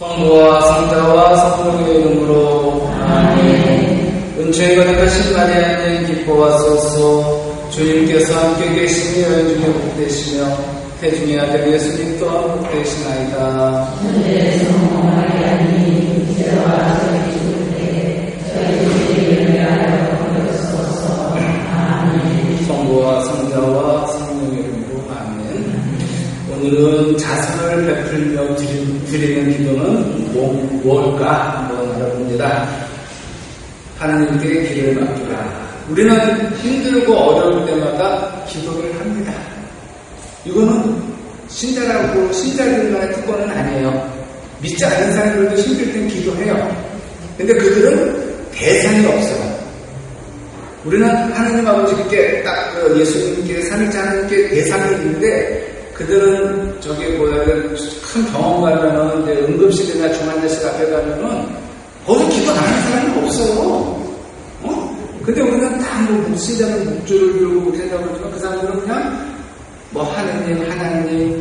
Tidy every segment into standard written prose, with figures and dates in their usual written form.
성부와 성자와 성령의 이름으로 아멘. 은총이 가득하신 마리아님 기뻐하소서. 주님께서 함께 계시니 여인 중에 복되시며 태중의 아들 예수님 또한 복되시나이다. 성부와 성자와 성령의 이름으로 아멘. 오늘은 자선을 베풀며 드리는 기도는 뭘까 한번 알아봅니다. 하나님께 기도를 맡기라. 우리는 힘들고 어려울 때마다 기도를 합니다. 이거는 신자들만의 특권은 아니에요. 믿지 않는 사람들도 힘들 땐 기도해요. 근데 그들은 대상이 없어요. 우리는 하나님 아버지께 딱 예수님께 삼위일체 하나님께 대상이 있는데 그들은 큰 병원 가면은 이제 응급실이나 중환자실 앞에 가면은 거기 기도 안 하는 사람이 없어요. 근데 우리는 다 신자는 목줄을 들고 그렇게 하다 보니까 그 사람들은 그냥 하나님,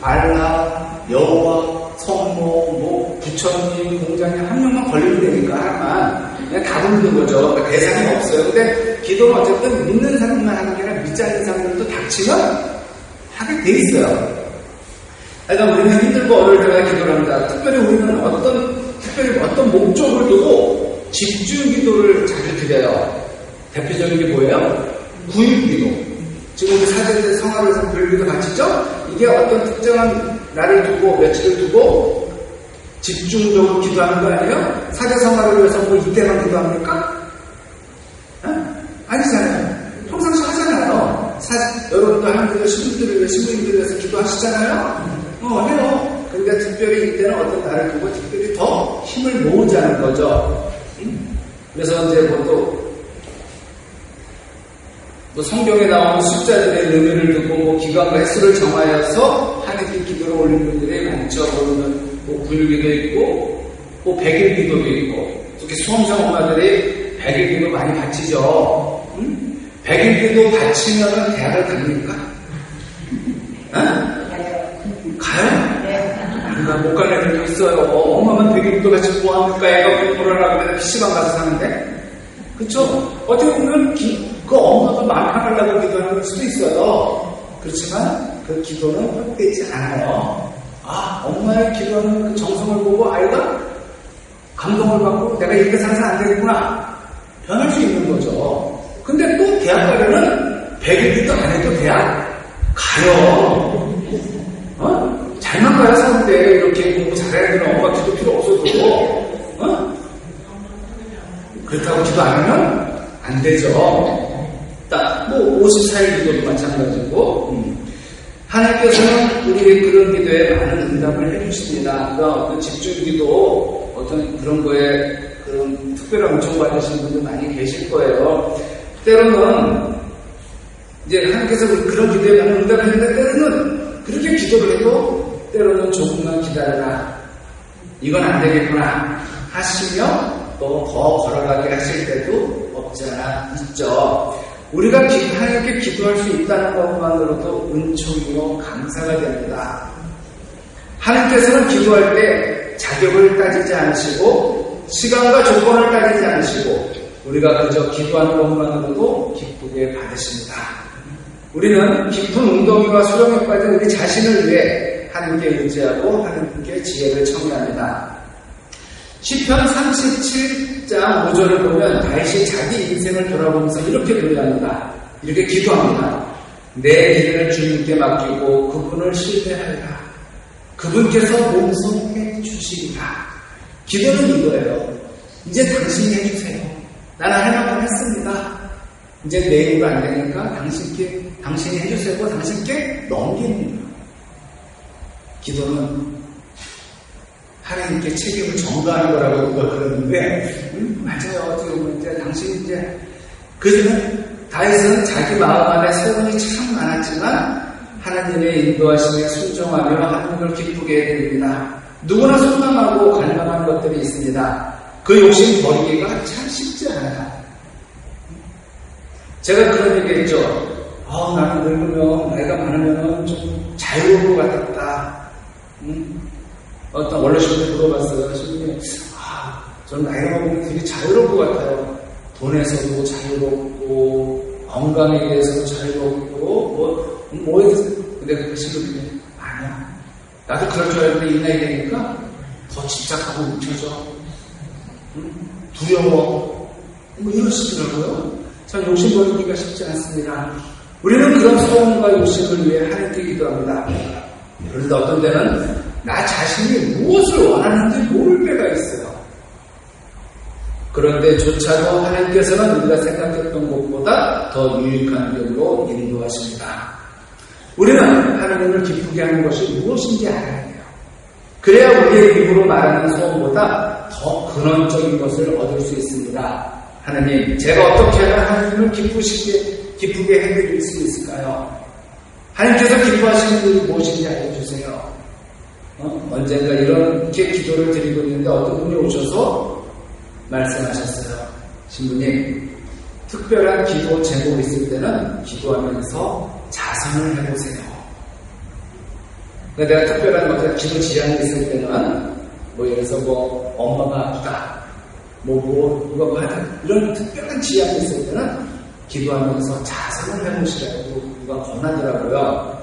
알라, 여호와, 성모, 부처님, 공자님 한 명만 걸리면 되니까 하나만 그냥 다 부르는 거죠. 그러니까 대상이 없어요. 근데 기도는 어쨌든 믿는 사람만 하는 게 아니라 믿지 않는 사람들도 닥치면 하게 돼 있어요. 그러니까 우리는 힘들고 어려울 때마다 기도를 합니다. 특별히 우리는 어떤 목적을 두고 집중 기도를 자주 드려요. 대표적인 게 뭐예요? 구일기도. 지금 우리 사제들 성화에서 구일기도 같이죠? 이게 어떤 특정한 날을 두고 며칠을 두고 집중적으로 기도하는 거 아니에요? 사제 성화를 위해서 이때만 기도합니까? 아니잖아요. 평상시 하잖아요. 여러분도 하나님께서 신부들을 위해서 기도하시잖아요. 해요. 그러니까 특별히 이때는 어떤 날을 두고 특별히 더 힘을 모으자는 거죠. 그래서 이제 또 성경에 나오는 숫자들의 의미를 듣고 기간과 횟수를 정하여서 하나님께 기도를 올리는 분들이 많죠. 그러면 9일기도 있고 100일기도도 있고 특히 수험생 엄마들이 100일기도 많이 바치죠. 100일기도 바치면은 대학을 갑니까? 가요? 그러니까 못 가는 애들도 있어요. 엄마만 100일기도 바치고 뭐합니까? 애가 공부를 하라고 내가 PC방 가서 사는데 그쵸? 어떻게 보면 그 엄마가 마음 편하려고 기도하는 수도 있어요. 그렇지만 그 기도는 헛되지 않아요. 엄마의 기도하는 그 정성을 보고 아이가 감동을 받고 내가 이렇게 살아서 안 되겠구나 변할 수 있는 거죠. 근데 또 대학 가려면 100일기도 안 해도 대학 가요. 잘만 가야 사는데 이렇게 공부 잘해야 되는 엄마 기도 필요 없어도 그렇다고 기도 안 하면 안 되죠. 딱 54일 기도도 마찬가지고 하나님께서는 우리의 그런 기도에 많은 응답을 해주십니다. 그러니까 어떤 집중기도 어떤 그런 거에 그런 특별한 은총 받으시는 분들 많이 계실 거예요. 때로는 이제 하나님께서 그런 기도에 많은 응답을 했는데 때로는 그렇게 기도를 해도 때로는 조금만 기다려라. 이건 안 되겠구나 하시며 또 더 걸어가게 하실 때도 없지 않아 있죠. 우리가 하나님께 기도할 수 있다는 것만으로도 은총이요 감사가 됩니다. 하나님께서는 기도할 때 자격을 따지지 않으시고 시간과 조건을 따지지 않으시고 우리가 그저 기도하는 것만으로도 기쁘게 받으십니다. 우리는 깊은 웅덩이와 수렁에 빠진 우리 자신을 위해 하나님께 의지하고 하나님께 지혜를 청구합니다. 시편 37장 5절을 보면 다윗이 자기 인생을 돌아보면서 이렇게 노래합니다. 이렇게 기도합니다. 내 길을 주님께 맡기고 그분을 신뢰하리라. 그분께서 몸성해 주시리라. 기도는 이거예요. 이제 당신이 해주세요. 나는 할 만큼 했습니다. 이제 내 힘으로 안 되니까 당신이 해주세요. 당신께 넘기는 거예요. 기도는 하나님께 책임을 전가하는 거라고 그러는데 맞아요. 어떻게 보면 이제 당신 그전에 다윗은 자기 마음 안에 소원이 참 많았지만 하나님의 인도하심에 순종하며 하나님을 기쁘게 해드립니다. 누구나 소망하고 갈망하는 것들이 있습니다. 그 욕심 버리기가 참 쉽지 않아요. 제가 그런 얘기 했죠. 나는 늙으면 나이가 많으면 좀 자유로울 것 같았다. 어떤 원로신한테 물어봤어요. 신부님, 저는 나이가 먹으면 되게 자유로울 것 같아요. 돈에서도 자유롭고, 건강에 대해서도 자유롭고, 근데 그 신부님이, 아니야. 나도 그럴 줄 알았는데 이 나이 되니까 더 집착하고 뭉쳐져. 두려워. 이러시더라고요. 참 욕심버리기가 쉽지 않습니다. 우리는 그런 소원과 욕심을 위해 하나님께 기도합니다. 그런데 어떤 때는 나 자신이 무엇을 원하는지 모를 때가 있어요. 그런데조차도 하나님께서는 우리가 생각했던 것보다 더 유익한 길로 인도하십니다. 우리는 하나님을 기쁘게 하는 것이 무엇인지 알아야 돼요. 그래야 우리의 입으로 말하는 소원보다 더 근원적인 것을 얻을 수 있습니다. 하나님, 제가 어떻게 하면 하나님을 기쁘게 해드릴 수 있을까요? 하나님께서 기뻐하시는 일이 무엇인지 알려주세요. 언젠가 이렇게 기도를 드리고 있는데 어떤 분이 오셔서 말씀하셨어요. 신부님, 특별한 기도 제목이 있을 때는 기도하면서 자선을 해보세요. 내가 특별한 기도 지향이 있을 때는 예를 들어서 엄마가 아프다, 이거 받아, 이런 특별한 지향이 있을 때는 기도하면서 자선을 해보시라고 누가 권하더라고요.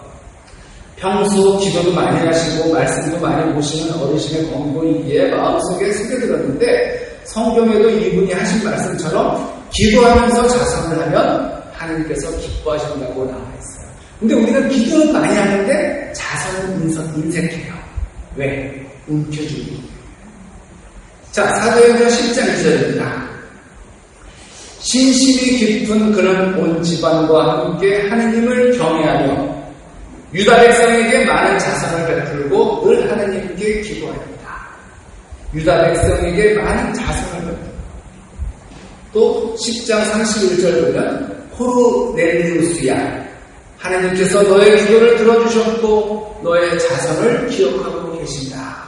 평소 기도도 많이 하시고 말씀도 많이 보시는 어르신의 권고이기에 마음속에 스며들었는데 성경에도 이분이 하신 말씀처럼 기도하면서 자선을 하면 하나님께서 기뻐하신다고 나와 있어요. 근데 우리는 기도는 많이 하는데 자선은 인색해요. 왜? 움켜쥐기. 자, 사도행전 10장 2절입니다. 신심이 깊은 그는 온 집안과 함께 하느님을 경외하며 유다 백성에게 많은 자선을 베풀고 늘 하느님께 기도하였다. 유다 백성에게 많은 자선을 베풀고 또 10장 31절 보면 코르넬리우스야, 하나님께서 너의 기도를 들어주셨고 너의 자선을 기억하고 계신다.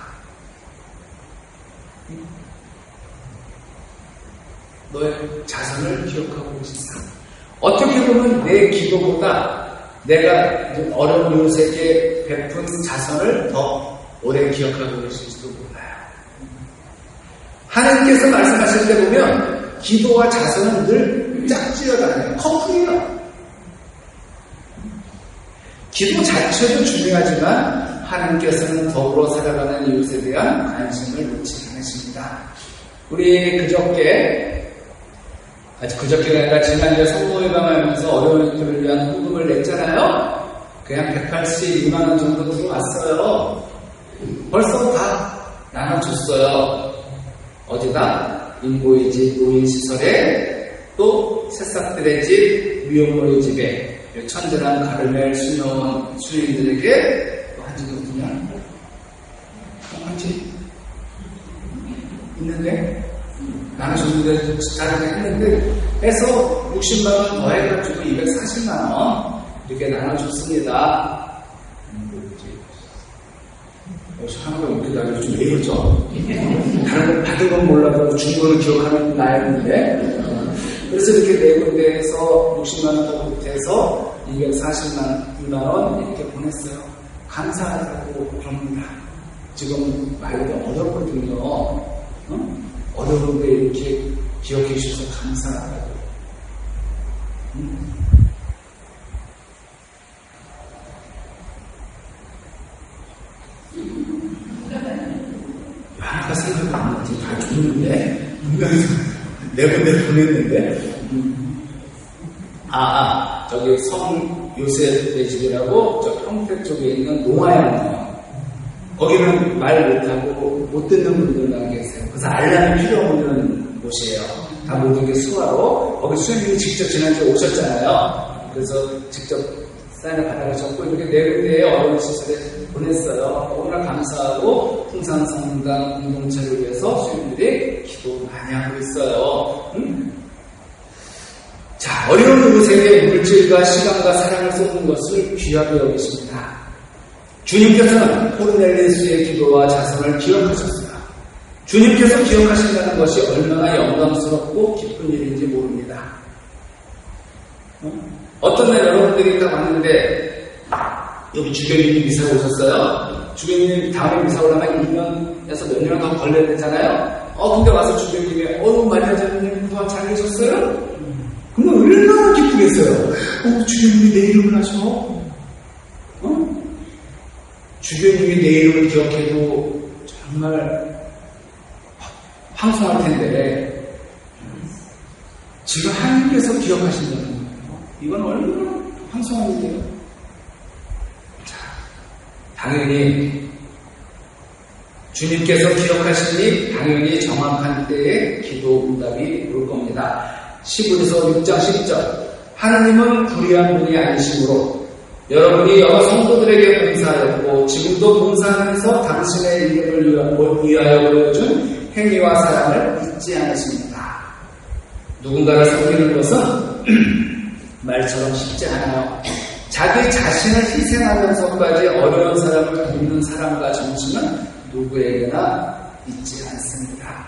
너의 자선을 기억하고 계신다. 어떻게 보면 내 기도보다 내가 어려운 이웃에게 베푼 자선을 더 오래 기억하고 계실지도 몰라요. 하나님께서 말씀하실 때 보면 기도와 자선은 늘 짝지어다녀요. 커플이에요. 기도 자체도 중요하지만 하나님께서는 더불어 살아가는 이웃에 대한 관심을 놓지 않으십니다. 우리 그저께가 아니라 지난주에 성모예방하면서 어려운 이들을 위한 후금을 냈잖아요. 그냥 182만 원 정도 들어왔어요. 벌써 다 나눠줬어요. 어디다? 인고의 집, 노인시설에, 또 새싹들의 집, 미혼모의 집에, 천재랑 가르멜 수녀원 수인들에게 또 한지 누구냐? 한지 있는데? 나눠줬는데, 자르게 했는데, 해서 60만원 더 해가지고 240만원 이렇게 나눠줬습니다. 하나가 웃기다. 좀 외우죠? 다른 거 받은 건 몰라도 준 거는 기억하는 나였는데, 그래서 이렇게 네 군데에서 60만원 더 보태서 240만 원 이렇게 보냈어요. 감사하다고 그럽니다. 지금 말도 어렵거든요. 어려운데 이렇게 기억해 주셔서 감사하다고. 하나가 생각이 안 나지. 다 줬는데? 네 군데 보냈는데? 저기 성 요셉의 집이라고 저 평택 쪽에 있는 농화양이요. 거기는 말 못하고 못 듣는 분들만 계세요. 그래서 알람이 필요 없는 곳이에요. 다 모든 게 수화로. 거기 수행님이 직접 지난주에 오셨잖아요. 그래서 직접 사인을 받아가셨고 이렇게 네 군데의 어려운 시설에 보냈어요. 너무나 감사하고 풍산성당 공동체를 위해서 수행들이 기도 많이 하고 있어요. 자, 어려운 이웃에게 물질과 시간과 사랑을 쏟는 것을 귀하게 여기십니다. 주님께서는 코르넬리우스의 기도와 자선을 기억하셨습니다. 주님께서 기억하신다는 것이 얼마나 영광스럽고 기쁜 일인지 모릅니다. 어떤 날 여러분들이 딱 왔는데 여기 주변에 미사가 오셨어요. 주교님 다음에 이사 오려면 1년에서 몇 년은 더 걸려야 되잖아요. 근데 와서 주교님이 마리아자님 그동안 잘 계셨어요? 그러면 얼마나 기쁘겠어요. 주교님이 내 이름을 하셔. 주교님이 내 이름을 기억해도 정말 황송할 텐데 지금 하나님께서 기억하신다는 거예요. 이건 얼마나 황송한 일이에요. 자, 당연히 주님께서 기억하시니 당연히 정확한 때에 기도 응답이 올 겁니다. 시브리서 6장 10절 하나님은 불의한 분이 아니시므로 여러분이 여러 성도들에게 봉사하였고 지금도 봉사하면서 당신의 이름을 위하여 보여준 행위와 사랑을 잊지 않으십니다. 누군가를 섬기는 것은 말처럼 쉽지 않아요. 자기 자신을 희생하면서까지 어려운 사람을 돕는 사랑과 정신은 누구에게나 있지 않습니다.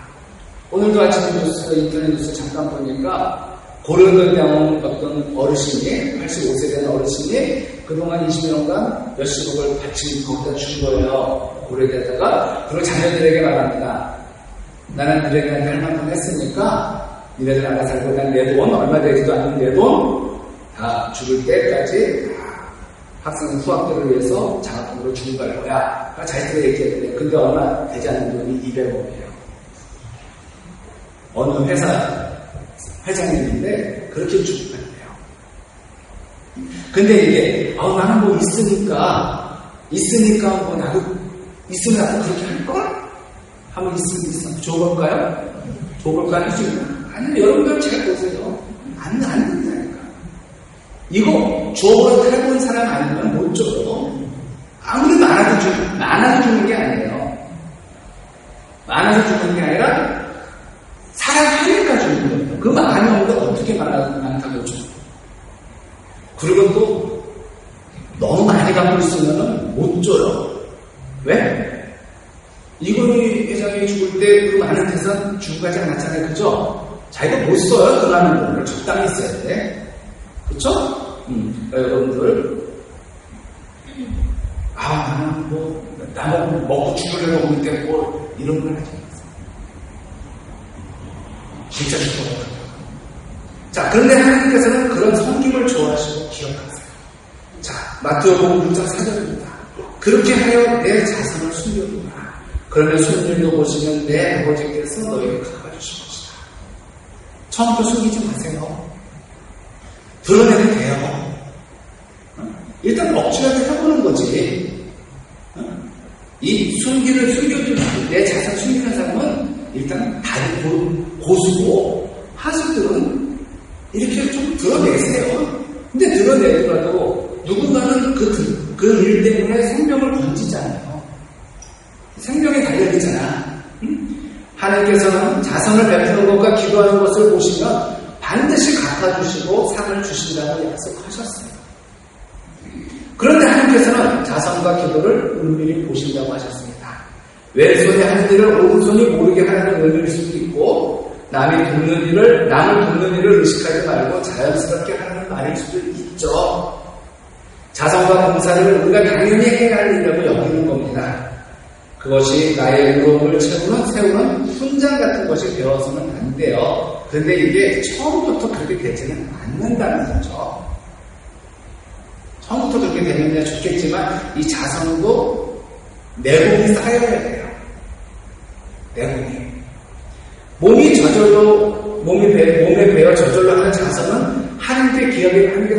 오늘도 아침 인터넷 뉴스 잠깐 보니까 고려대병원 어떤 어르신이 85세 된 어르신이 그동안 20년간 몇십억을 바친 거기다 준 거예요. 고려대에다가 그리고 자녀들에게 말합니다. 나는 너희들한테 할 만큼 했으니까 니네들 알아서 살고 난 내 돈 얼마 되지도 않는 내 돈 다 죽을 때까지 학생 후학들을 위해서 장학금으로 주고 갈 거야. 자기들이 얘기했는데 근데 얼마 되지 않는 돈이 200억이에요. 어느 회사 회장님인데 그렇게 주고 갔대요. 근데 이게 나는 뭐 있으니까 뭐 나도 있으면 나도 그렇게 할걸? 하면 있으면 좋을까요? 좋을까요? 아니 여러분들 잘 보세요. 안 된다니까. 이거 주어로 탈본 사람 아니면 못 줘요. 아무리 많아도 주는 게 아니에요. 많아서 주는 게 아니라 사랑하니까 주는 거예요. 그 많이 없는데 어떻게 많다고 줘. 그리고 또 너무 많이 갖고 있으면 못 줘요. 왜? 이건희 회장이 죽을 때 그 많은 재산 주고 가지 않았잖아요. 그죠? 자기가 못 써요. 그 많은 돈을 적당히 써야 돼. 그쵸? 여러분들 나는 먹고 죽으려고 먹을 때 이런 걸 하지 마세요. 진짜 죽어요. 자, 그런데 하나님께서는 그런 섬김을 좋아하시고 기억하세요. 자, 마태복음 6장 4절입니다. 그렇게 하여 내 자손을 숨겨두라. 그러면 손님도 보시면 내 아버지께서 너희를 갚아주실 것이다. 처음부터 숨기지 마세요. 드러내도 돼요. 일단 억지라도 해보는 거지. 이 숨겨주는 내 자손 숨기는 사람은 일단 다리 고수고 하수들은 이렇게 좀 드러내세요. 근데 드러내더라도 누군가는 그 일 때문에 생명을 건지잖아요. 생명이 달려있잖아. 하나님께서는 자선을 베푸는 것과 기도하는 것을 보시면 반드시 갚아주시고 상을 주신다고 약속하셨어요. 그런데 하나님께서는 자선과 기도를 은밀히 보신다고 하셨습니다. 왼손이 하는 일을 오른손이 모르게 하라는 의미일 수도 있고 남을 돕는 일을 의식하지 말고 자연스럽게 하는 말일 수도 있죠. 자선과 봉사를 우리가 당연히 해야 할 일이라고 여기는 겁니다. 그것이 나의 의로움을 세우는 훈장 같은 것이 되어서는 안 돼요. 그런데 이게 처음부터 그렇게 되지는 않는다는 거죠. 처음부터 그렇게 되면 좋겠지만 이 자선도 내공이 쌓여야 돼요. 내공이. 몸에 배어 저절로 하는 자선은 하나님께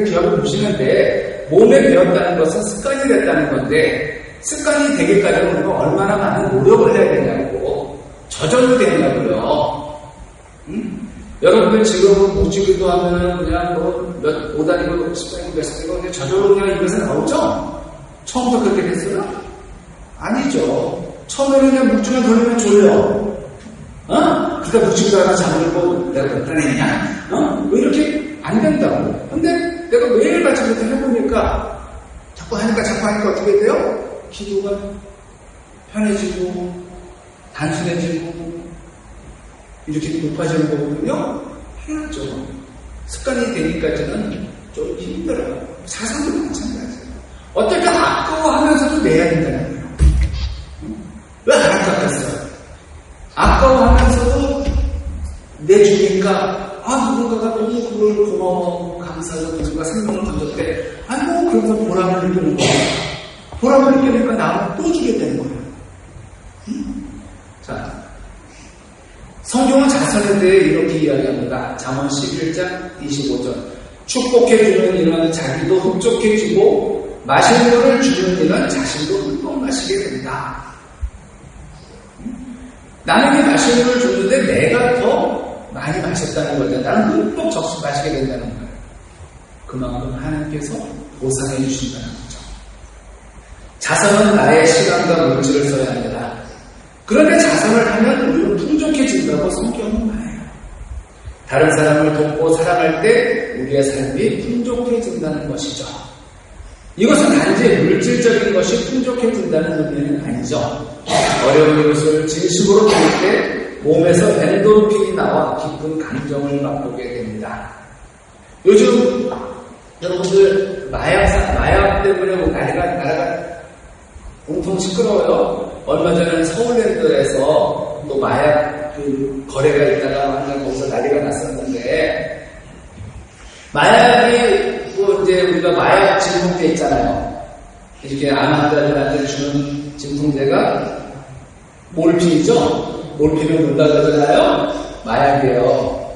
기업을 보시는데 몸에 배웠다는 것은 습관이 됐다는 건데 습관이 되기까지는 우리가 얼마나 많은 노력을 해야 되냐고 저절로 되냐고요. 여러분들 지금 묵지기도 하면은 그냥 몇 5단이고 10단이고 몇 단이고 근데 저절로 그냥 입에서 나오죠? 처음부터 그렇게 됐어요? 아니죠. 처음에는 그냥 묵지만 돌리면 졸려. 그러다 묵지기도 하나 잠들고 내가 몇 단이냐? 왜 이렇게 안 된다고. 근데 내가 매일같이 그렇게 해보니까 자꾸 하니까 어떻게 돼요? 기도가 편해지고 단순해지고 이렇게 높아지는 거거든요. 해야죠. 습관이 되기까지는 좀 힘들어요. 사상도 마찬가지예요. 어떨 때 아까워하면서도 내야 된다는 거예요. 안타깝겠어요. 아까워하면서도 내주니까 누군가가 너무 그걸 고마워 감사하고 누군가 생명을 던졌대. 그러면서 보람을 느끼는 거야. 보람을 느끼니까 나는 또 주겠다는 거예요. 자, 성경은 자선에 대해 이렇게 이야기합니다. 잠언 11장 25절. 축복해주는 이는 자기도 흡족해지고 마실 물을 주는 이는 자신도 흠뻑 마시게 된다. 남에게 마실 물을 줬는데 내가 더 많이 마셨다는 거죠. 나는 흠뻑 적시 마시게 된다는 거예요. 그만큼 하나님께서 보상해 주신다는 거죠. 자선은 나의 시간과 물질을 써야 합니다. 그런데 자선을 하면 우리는 풍족해진다고 성경은 말해요. 다른 사람을 돕고 사랑할 때 우리의 삶이 풍족해진다는 것이죠. 이것은 단지 물질적인 것이 풍족해진다는 의미는 아니죠. 어려운 이것을 진심으로 들을 때 몸에서 엔도르핀이 나와 기쁜 감정을 맛보게 됩니다. 요즘 여러분들 마약 때문에 나라가 온통 시끄러워요. 얼마 전에는 서울랜드에서 또 마약 거래가 있다가 완전 거기서 난리가 났었는데, 마약이 이제 우리가 마약 진통제 있잖아요. 이렇게 암환자들한테 주는 진통제가 몰핀이죠. 몰핀을 뭔가 그러잖아요. 마약이에요.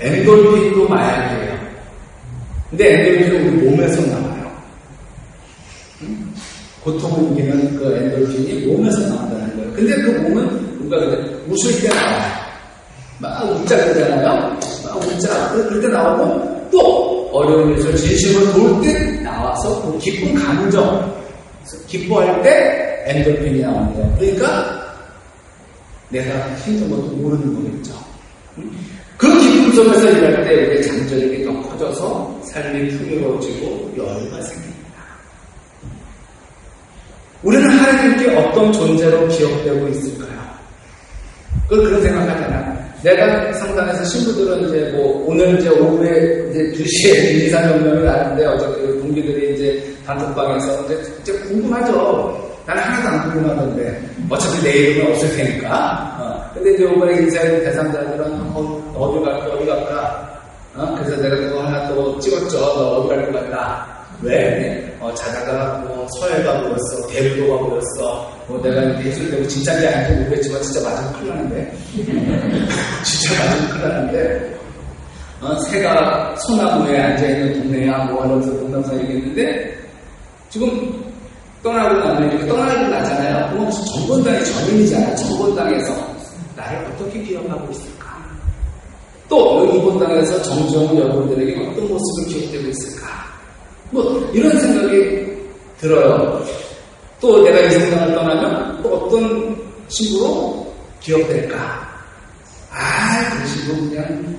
엔돌핀도 마약이에요. 근데 엔돌핀은 우리 몸에서 나와요. 고통을 이기는 그 엔돌핀이 몸에서 나온다는 거예요. 근데 그 몸은 누가 그래? 웃을 때 나와요. 막 웃자 그러잖아요. 막 웃자. 그럴 때 나오고 또 어려운 일을 진심을 볼 때 나와서 그 기쁜 감정, 기뻐할 때 엔돌핀이 나옵니다. 그러니까 내가 힘든 것도 모르는 거겠죠. 그 기쁨 속에서 일할 때 우리의 장점이 더 커져서 삶이 풍요로워지고 여유가 생깁니다. 우리는 하나님께 어떤 존재로 기억되고 있을까요? 그런 생각하잖아요. 내가 상담해서 신부들은 이제 오늘 이제 오후에 이제 2시에 인사명령이 나는데 어저께 동기들이 이제 단톡방에서 이제 궁금하죠. 나는 하나도 안 궁금하던데. 어차피 내일은 없을 테니까. 근데 이제 오후에 인사하는 대상자들은 어디 갈까? 그래서 내가 그거 하나 또 찍었죠. 너 어디 갈 것 같다. 왜? 자다가 서해 가버렸어. 대부도 가버렸어. 내가 예술되고 진짜인지 아닌지 모르겠지만 진짜 맞으면 큰일 나는데. 진짜 맞으면 큰일 나는데. 새가 소나무에 앉아있는 동네야 하면서 동남사 얘기했는데 지금 떠나고 나면 이렇게 떠나고 나잖아요. 그건 정권당의 전인이잖아요. 정권당에서 나를 어떻게 기억하고 있을까? 또 여기 이번당에서 정정은 여러분들에게 어떤 모습을 기억되고 있을까? 이런 생각이 들어요. 또 내가 이 세상을 떠나면 또 어떤 친구로 기억될까? 그 친구 그냥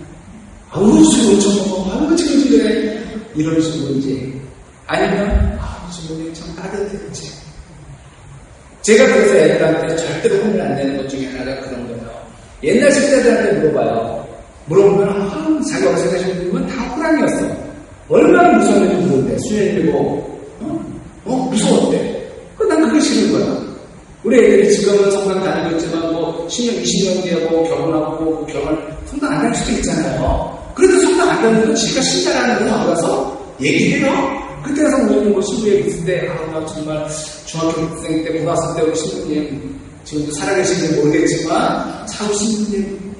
술 엄청 먹어. 지금 이런 친구인지 아니면 이 친구는 참 따뜻했지. 제가 그래서 애들한테 절대로 혼을 안 내는 것 중에 하나가 그런 거예요. 옛날 10대들한테 물어보면 자기가 어디서 가신 분들은 다 호랑이였어. 얼마나 무서웠는지 모르는데 수행되고 무서웠대. 난 그게 싫은 거야. 우리 애들이 지금은 성당 다니고 있지만 10년, 20년 뒤에 결혼하고 결혼 성당 안 갈 수도 있잖아요. 그래도 성당 안 가면 지가 신자라는 거 알아서 얘기해요. 그때 가서 우리 신부에 있을 때 나 정말 중학교생 때 고등학생 때 우리 신부님 지금도 살아계신지 모르겠지만 참 신부님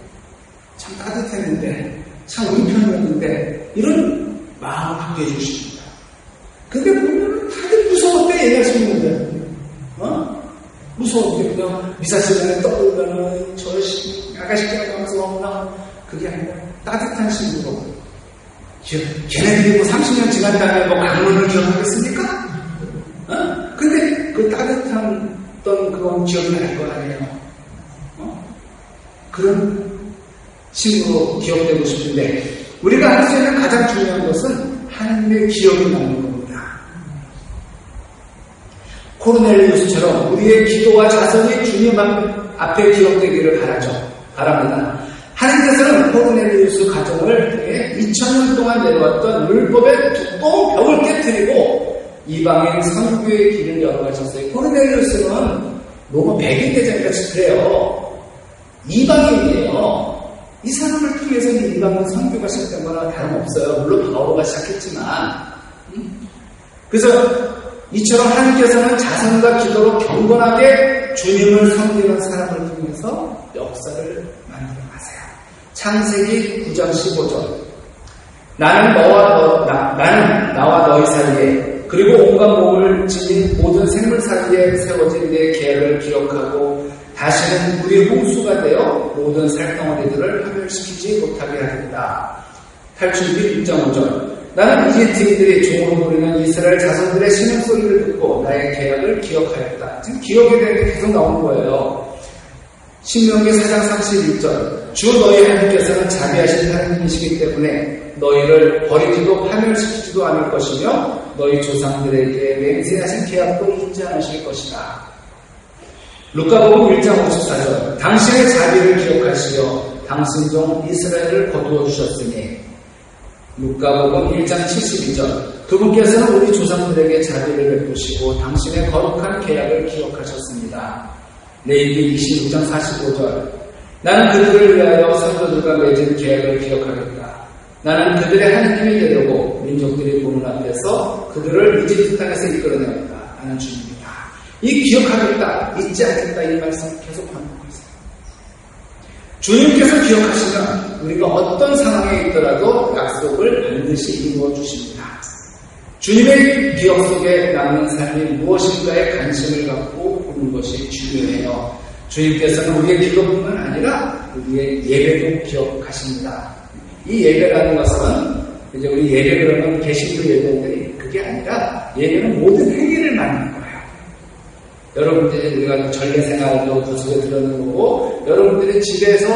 참 따뜻했는데 참 우리 편이었는데 이런 마음을 갖게 해주십니다. 근데 보면 다들 무서웠대. 옛날 친구들 무서웠대. 그냥 미사 시간에 떠오르면은 저 아가씨가 하면서 그게 아니라 따뜻한 친구로 걔네들이 30년 지난 다음에 강론을 기억하겠습니까? 근데 그 따뜻한 그런 기억이 날 거 아니에요. 그런 친구로 기억되고 싶은데 우리가 할 수 있는 가장 중요한 것은 하나님의 기억이 나는 겁니다. 코르넬리우스처럼 우리의 기도와 자선이 주님 앞에 기억되기를 바랍니다. 하나님께서는 코르넬리우스 가정을 통해 2000년 동안 내려왔던 율법의 두꺼운 벽을 깨뜨리고 이방인 선교의 길을 열어가셨어요. 고르넬리우스는 로마 백인 대장같이 그래요. 이방인이에요. 이 사람을 통해서 이방인 선교가 시작된 거나 다름없어요. 물론 바오로가 시작했지만. 그래서 이처럼 하나님께서는 자선과 기도로 경건하게 주님을 섬기는 사람을 통해서 역사를 만들어 가세요. 창세기 9장 15절. 나는 나와 너희 사이에 그리고 온갖 몸을 지닌 모든 생물 사이에 세워진 내 계약을 기억하고 다시는 우리 홍수가 되어 모든 살덩어리들을 파멸시키지 못하게 하겠다. 탈출기 6.5절. 나는 이집트인들이 종으로 부르는 이스라엘 자손들의 신음소리를 듣고 나의 계약을 기억하였다. 지금 기억에 대한 게 계속 나오는 거예요. 신명기 4장 31절. 주 너희 하나님께서는 자비하신 하나님이시기 때문에 너희를 버리지도 파멸시키지도 않을 것이며 너희 조상들에게 맹세하신 계약도 잊지 않으실 것이다. 루카복음 1장 54절. 당신의 자비를 기억하시어 당신 종 이스라엘을 거두어 주셨으니. 루카복음 1장 72절. 그분께서는 우리 조상들에게 자비를 베푸시고 당신의 거룩한 계약을 기억하셨습니다. 레위기 26장 45절. 나는 그들을 위하여 선조들과 맺은 계약을 기억하겠다. 나는 그들의 하나님이 되려고 민족들이 보는 앞에서 그들을 이집트 땅에서 이끌어내었다. 나는 주님이다. 이 기억하겠다, 잊지 않겠다 이 말씀 계속 반복하고 있어요. 주님께서 기억하시면 우리가 어떤 상황에 있더라도 약속을 반드시 이루어 주십니다. 주님의 기억 속에 남는 삶이 무엇인가에 관심을 갖고 보는 것이 중요해요. 주님께서는 우리의 기도뿐만 아니라 우리의 예배도 기억하십니다. 이 예배라는 것은 이제 우리 예배 그러면 개신교 예배들이 그게 아니라 예배는 모든 행위를 말하는 거예요. 여러분들이 우리가 전례 생활도 그 속에 들어는 거고, 여러분들이 집에서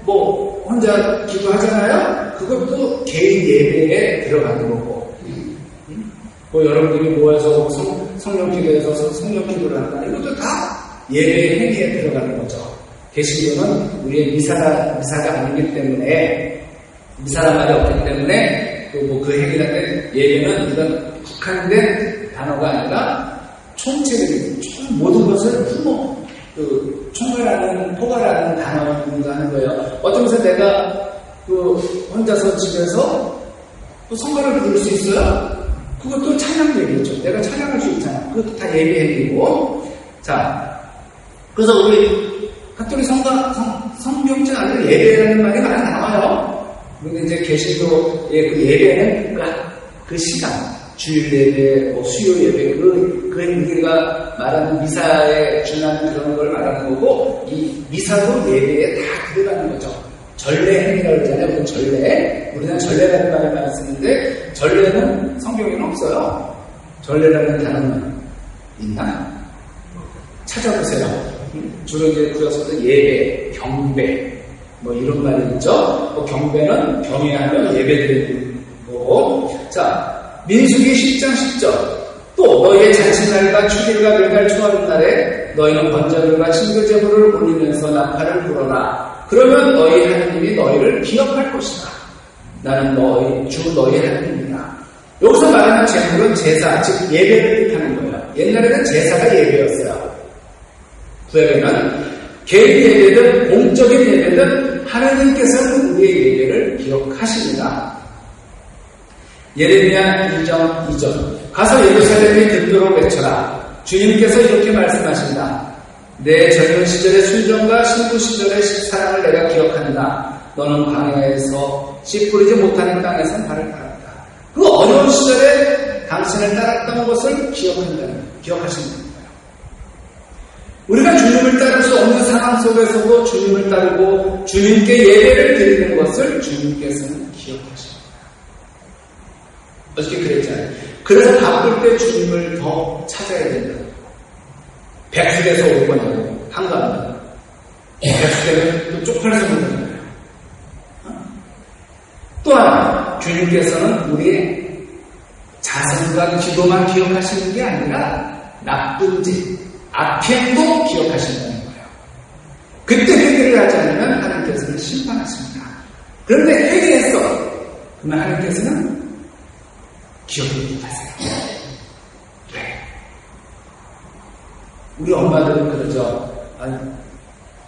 뭐 혼자 기도하잖아요. 그것도 개인 예배에 들어가는 거고, 뭐 여러분들이 모여서 성령 기도에서 성령 기도를 한다. 이것도 다 예배의 행위에 들어가는 거죠. 개신교는 우리의 미사가 아니기 때문에, 미사란 말이 없기 때문에 그 행위라는 예배는 이건 국한된 단어가 아니라 총체적인 모든 것을 총괄하는 포괄하는 단어가 하는 거예요. 어쩌면서 내가 혼자서 집에서 또 성가를 부를 수 있어요? 그것도 찬양 예배죠. 내가 찬양할 수 있잖아. 그것도 다 예배 행위고. 자, 그래서 우리 가톨릭 성경책 안에 예배라는 말이 많이 나와요. 근데 이제 개신교의 그 예배는 그 시간, 주일 예배, 수요 예배, 우리가 말하는 미사에 준하는 그런 걸 말하는 거고, 이 미사도 예배에 다 들어가는 거죠. 전례 행위라고 그러잖아요. 전례. 우리는 전례라는 말을 많이 쓰는데, 전례는 성경에는 없어요. 전례라는 단어는 있나? 찾아보세요. 주로 이제 구약서도 예배, 경배, 뭐 이런 말이 있죠. 경배는 경외하며 예배드리는 거고. 자, 민수기 10장 10절. 또 너희의 잔치날과 축일과 별날 초하는 날에 너희는 번제물과 친교제물을 올리면서 나팔을 불어라. 그러면 너희 하나님이 너희를 기억할 것이다. 나는 너희 하나님이다. 여기서 말하는 제물은 제사, 즉 예배를 뜻하는 거예요. 옛날에는 제사가 예배였어요. 구약에는 개인 예배든 공적인 예배든 하나님께서는 우리의 예배를 기억하십니다. 예레미야 1장 2절. 가서 예루살렘에 듣도록 외쳐라. 주님께서 이렇게 말씀하신다. 내 젊은 시절의 순정과 신부 시절의 사랑을 내가 기억한다. 너는 광야에서 씨 뿌리지 못하는 땅에서 발을 따랐다. 그 어려운 시절에 당신을 따랐던 것을 기억하시는 거예요. 우리가 주님을 따를 수 없는 상황 속에서도 주님을 따르고 주님께 예배를 드리는 것을 주님께서는 기억하십니다. 어저께 그랬잖아요. 그래서 바쁠 때 주님을 더 찾아야 된다. 백숙에서 올 거냐고, 한가하면. 백숙에는 또 쪽팔려서 못 오는 거예요. 또 하나, 주님께서는 우리의 자선과 기도만 기억하시는 게 아니라 나쁜 짓, 악행도 기억하신다는 거예요. 그때 회개를 하지 않으면 하나님께서는 심판하십니다. 그런데 회개했어. 그러면 하나님께서는 기억을 못하세요. 우리 엄마들은 그러죠.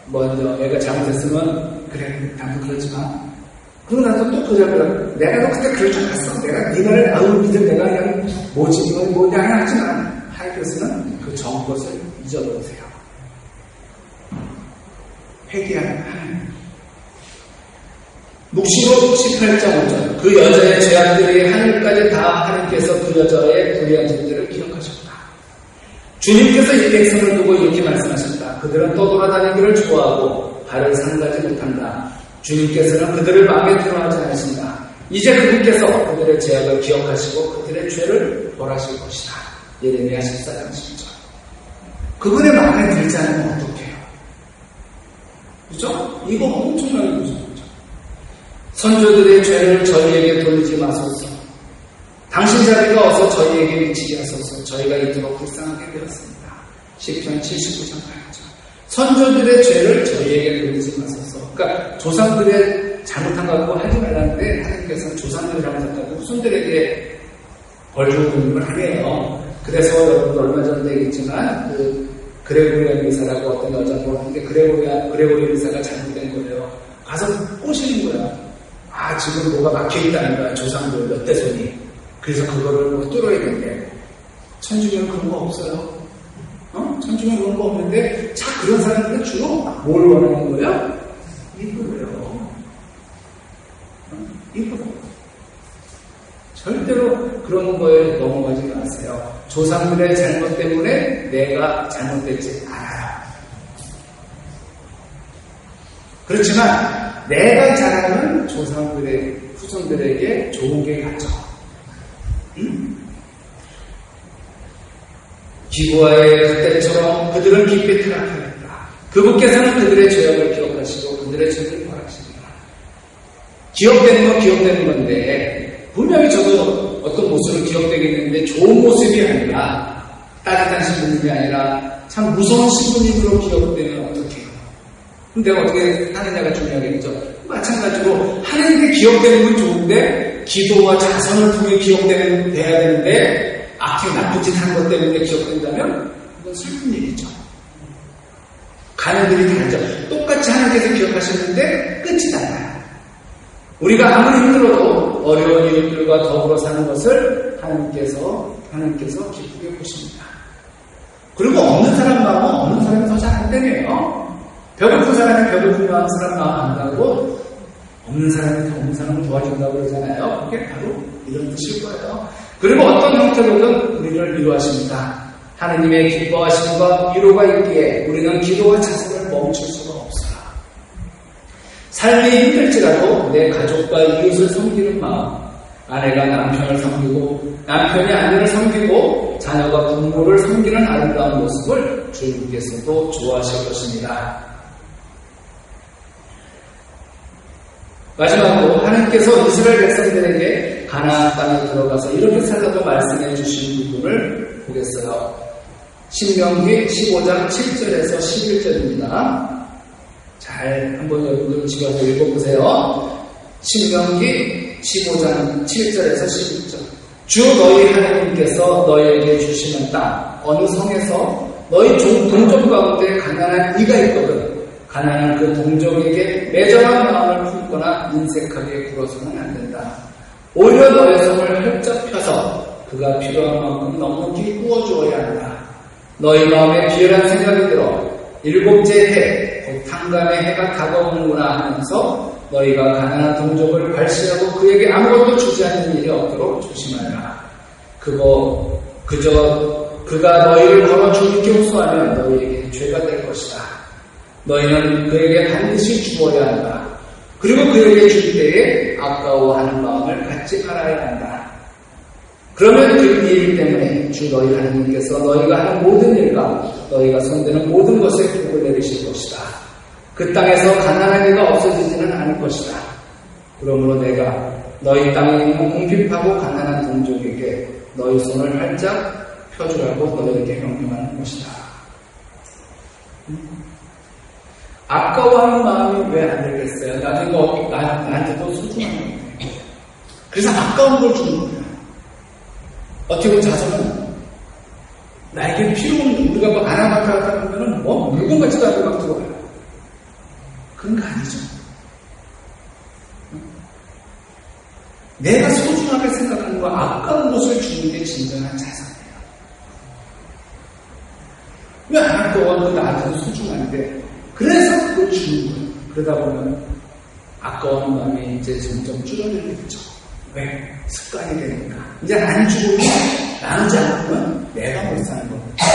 먼저 애가 잘못했으면 그래 나도 그러지 마. 그러고 나서 또 그러더라고요. 내가 너 그때 그럴 줄 알았어. 내가 네 말을 아우 믿음 내가 그냥 뭐지 이건 뭐 그냥 하지만 하나님께서는 그 전 것을 잊어버리세요. 회개하는 하나님. 묵시록 18장 5절 그 여자의 죄악들이 하늘까지 다 하나님께서 그 여자의 불의한 짓들을 기억하셨다. 주님께서 이 백성을 두고 이렇게 말씀하셨다. 그들은 떠돌아다니기를 좋아하고 발을 상가지 못한다. 주님께서는 그들을 마음에 들어하지 않으신다. 이제 그분께서 그들의 죄악을 기억하시고 그들의 죄를 벌하실 것이다. 예레미야 14장 10절. 그분의 마음에 들지 않으면 어떡해요? 그죠? 이거 엄청나게 무서워요. 선조들의 죄를 저희에게 돌리지 마소서. 당신 자비가 어서 저희에게 미치게 하소서. 저희가 이토록 불쌍하게 되었습니다. 시편 79장 8절. 선조들의 죄를 저희에게 돌리지 마소서. 그러니까 조상들의 잘못한 거 갖고 하지 말라는데 하나님께서는 조상들의 잘못했다고 후손들에게 벌 주는 걸 하네요. 그래서 여러분도 얼마 전에 얘기했지만 그레고리안 의사라고 어떤 여자가 보는데 그레고리안 의사가 잘못된 거예요. 가서 꼬시는 거야. 지금 뭐가 막혀있다는 거야. 조상들 몇 대손이. 그래서 그거를 뭐 뚫어야 된대. 천주교는 그런 거 없어요. 천주교는 그런 거 없는데 그런 사람들은 주로 뭘 원하는 거예요? 이쁘고요. 이쁘고. 절대로 그런 거에 넘어가지 마세요. 조상들의 잘못 때문에 내가 잘못되지 않아요. 그렇지만 내가 잘하면 조상들의 후손들에게 좋은 게 가죠. 기부와의 그때처럼 그들은 깊이 타락하였다. 그분께서는 그들의 죄악을 기억하시고 그들의 죄를 벌하십니다. 기억되는 건 기억되는 건데 분명히 저도 어떤 모습을 기억되겠는데 좋은 모습이 아니라 따뜻한 신부님이 아니라 참 무서운 신부님으로 기억되면 어떡해요? 그럼 내가 어떻게 하느냐가 중요하겠죠. 마찬가지로 하나님께 기억되는 건 좋은데 기도와 자선을 통해 돼야 되는데 악행 나쁜 짓 한 것 때문에 기억된다면 그건 슬픈 일이죠. 가는들이 다르죠. 똑같이 하나님께서 기억하시는데 끝이 달라요. 우리가 아무리 힘들어도 어려운 이웃들과 더불어 사는 것을 하나님께서 기쁘게 보십니다. 그리고 없는 사람 마음은 없는 사람이 더 잘 안 되네요. 배고픈 사람이 배고픈 사람 마음 안다고 없는 사람이 더 없는 사람을 도와준다고 그러잖아요. 그게 바로 이런 뜻일 거예요. 그리고 어떤 형태로든 우리를 위로하십니다. 하느님의 기뻐하심과 위로가 있기에 우리는 기도와 자선을 멈출 수가 없어요. 삶이 힘들지라도 내 가족과 이웃을 섬기는 마음, 아내가 남편을 섬기고 남편이 아내를 섬기고 자녀가 부모를 섬기는 아름다운 모습을 주님께서도 좋아하실 것입니다. 마지막으로 하나님께서 이스라엘 백성들에게 가나안 땅에 들어가서 이렇게 살라고 말씀해 주신 부분을 보겠어요. 신명기 15장 7절에서 11절입니다. 잘 한번 여러분들 집에서 읽어보세요. 신명기 15장 7절에서 11절. 주 너희 하나님께서 너희에게 주시는 땅 어느 성에서 너희 동족 가운데 가난한 이가 있거든 가난한 그 동족에게 매정한 마음을 품거나 인색하게 굴어서는 안 된다. 오히려 너의 손을 활짝 펴서 그가 필요한 만큼 넉넉히 구워주어야 한다. 너희 마음에 비열한 생각이 들어 일곱째 해, 곧 탕감의 해가 다가오는구나 하면서 너희가 가난한 동족을 발시하고 그에게 아무것도 주지 않는 일이 없도록 조심하라. 그가 너희를 걸어 주님께 호소하면 너희에게 죄가 될 것이다. 너희는 그에게 반드시 주어야 한다. 그리고 그에게 줄 때에 아까워하는 마음을 갖지 말아야 한다. 그러면 그 일 때문에 주 너희 하나님께서 너희가 하는 모든 일과 너희가 손대는 모든 것에 복을 내리실 것이다. 그 땅에서 가난한 이가 없어지지는 않을 것이다. 그러므로 내가 너희 땅에 있는 궁핍하고 가난한 동족에게 너희 손을 활짝 펴주라고 너희에게 명령하는 것이다. 아까워하는 마음이 왜 안 되겠어요? 나한테도 소중한 건데. 그래서 아까운 걸 주는 거예요. 어떻게 보면 자손은 나에게 필요 없는 누가 뭐 아나마타 같다 보면은 뭐 물건 같지도 않고 막 들어와요. 그런 거 아니죠. 내가 소중하게 생각하는 거, 아까운 것을 주는 게 진정한 자산이에요. 왜 안 아까워? 나한테도 소중한데. 그래서 그걸 주는 거예요. 그러다 보면 아까운 마음이 이제 점점 줄어들겠죠. 왜? 습관이 되니까. 이제 안 주고 나누지 않으면 내가 못 사는 겁니다.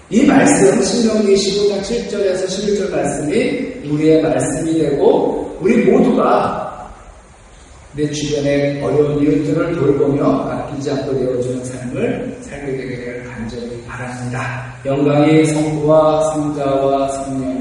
이 말씀, 신명기 15장 7절에서 11절 말씀이 우리의 말씀이 되고, 우리 모두가 내 주변의 어려운 이웃들을 돌보며 아끼지 않고 내어주는 삶을 살게 되기를 간절히 바랍니다. 영광이 성부와 성자와 성령